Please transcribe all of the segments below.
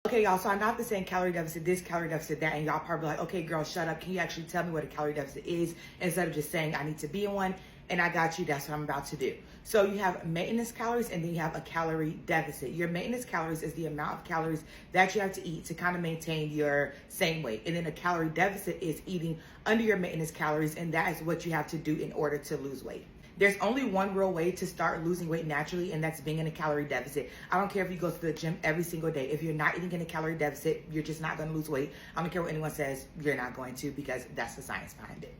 Okay, y'all, so I know I've been saying calorie deficit this, calorie deficit that, and y'all probably like, okay, girl, shut up. Can you actually tell me what a calorie deficit is instead of just saying I need to be in one? And I got you, that's what I'm about to do. So you have maintenance calories and then you have a calorie deficit. Your maintenance calories is the amount of calories that you have to eat to kind of maintain your same weight. And then a calorie deficit is eating under your maintenance calories, and that is what you have to do in order to lose weight. There's only one real way to start losing weight naturally, and that's being in a calorie deficit. I don't care if you go to the gym every single day. If you're not eating in a calorie deficit, you're just not gonna lose weight. I don't care what anyone says, you're not going to, because that's the science behind it.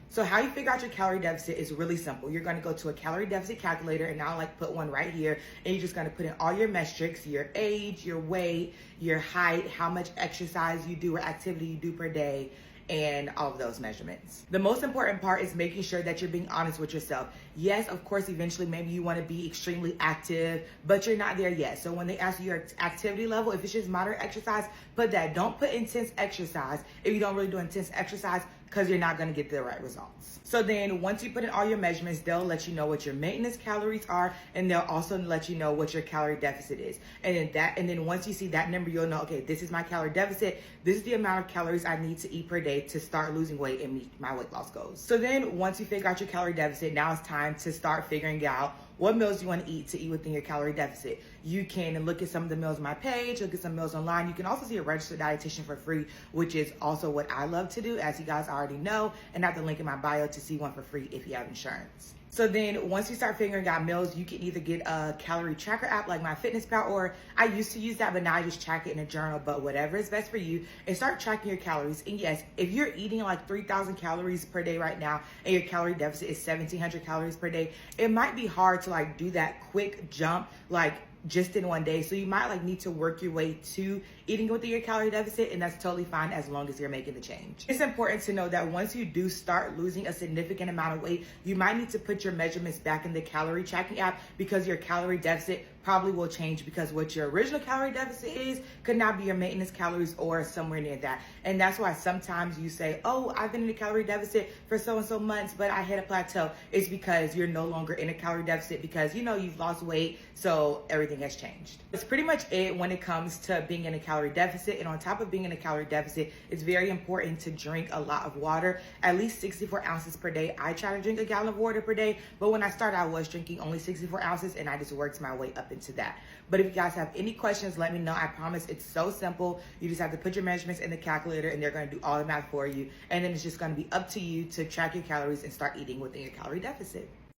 So how you figure out your calorie deficit is really simple. You're gonna go to a calorie deficit calculator, and I'll put one right here, and you're just gonna put in all your metrics, your age, your weight, your height, how much exercise you do or activity you do per day, and all of those measurements. The most important part is making sure that you're being honest with yourself. Yes, of course, eventually maybe you want to be extremely active, but you're not there yet. So when they ask you your activity level, if it's just moderate exercise, put that. Don't put intense exercise if you don't really do intense exercise, because you're not going to get the right results. So then once you put in all your measurements, they'll let you know what your maintenance calories are, and they'll also let you know what your calorie deficit is. And then once you see that number, you'll know, okay, this is my calorie deficit. This is the amount of calories I need to eat per day to start losing weight and meet my weight loss goals. So then once you figure out your calorie deficit, now it's time to start figuring out what meals you want to eat within your calorie deficit. You can look at some of the meals on my page, look at some meals online. You can also see a registered dietitian for free, which is also what I love to do, as you guys already know, and I have the link in my bio to see one for free if you have insurance. So then once you start figuring out meals, you can either get a calorie tracker app like MyFitnessPal, or I used to use that, but now I just track it in a journal. But whatever is best for you, and start tracking your calories. And yes, if you're eating like 3,000 calories per day right now, and your calorie deficit is 1,700 calories per day, it might be hard to do that quick jump just in one day. So you might need to work your way to eating within your calorie deficit, and that's totally fine as long as you're making the change. It's important to know that once you do start losing a significant amount of weight, you might need to put your measurements back in the calorie tracking app, because your calorie deficit probably will change, because what your original calorie deficit is could not be your maintenance calories or somewhere near that. And that's why sometimes you say, oh, I've been in a calorie deficit for so and so months, but I hit a plateau. It's because you're no longer in a calorie deficit, because you've lost weight, so everything has changed. That's pretty much it when it comes to being in a calorie deficit. And on top of being in a calorie deficit, it's very important to drink a lot of water, at least 64 ounces per day. I try to drink a gallon of water per day, but when I started, I was drinking only 64 ounces, and I just worked my way up into that. But if you guys have any questions, let me know. I promise it's so simple. You just have to put your measurements in the calculator, and they're going to do all the math for you. And then it's just going to be up to you to track your calories and start eating within your calorie deficit.